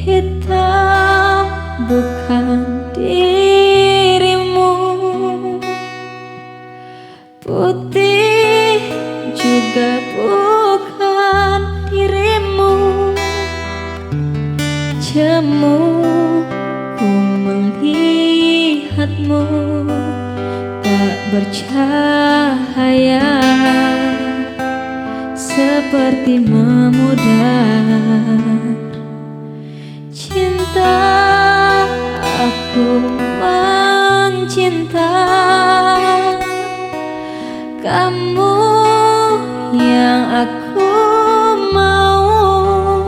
hitam bukan dirimu, putih juga bukan dirimu. Jemu ku melihatmu tak bercahaya, seperti memudar. Cinta, aku mencinta kamu yang aku mau,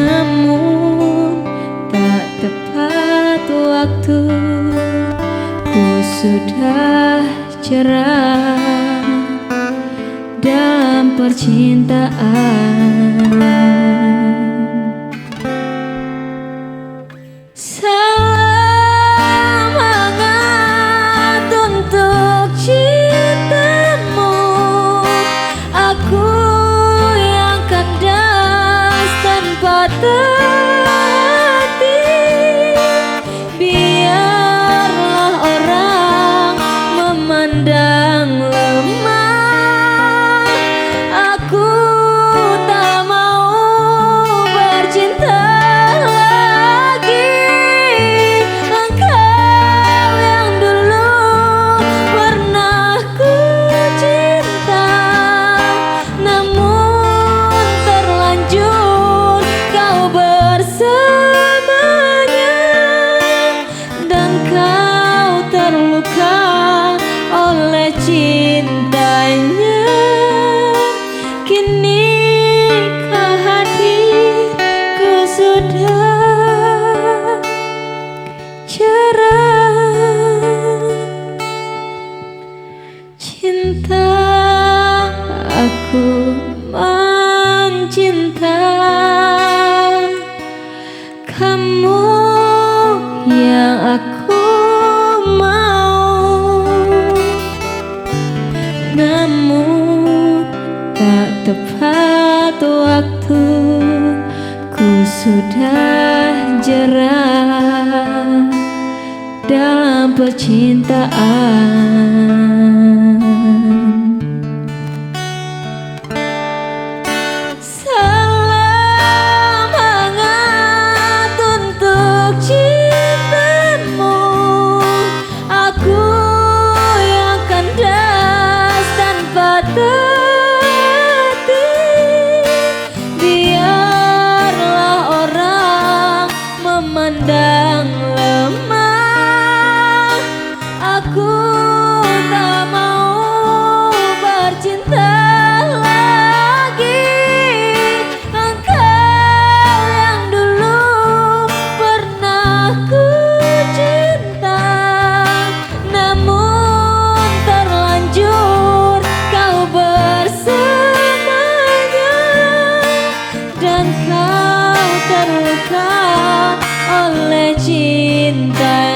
namun tak tepat waktu. Ku sudah cerah dalam percintaan. Semangat untuk cintamu, aku yang kandas tanpa terhenti. Biarlah orang memandang lemah, aku tak mau bercinta lagi. Engkau yang dulu pernah ku cinta, namun terlanjur kau bersamanya, dan kau terluka oleh cintanya. Kini kau hadirku sudah cerah. Cinta, aku mencinta kamu yang aku mau, namun tak tepat waktu. Ku sudah jerah dalam percintaan. Semangat untuk cintamu, aku yang kandas tanpa terhenti. Biarlah orang memandang lemah, aku tak mau bercinta lagi. Engkau yang dulu pernah ku cinta, namun terlanjur kau bersamanya, dan kau terluka oleh cinta.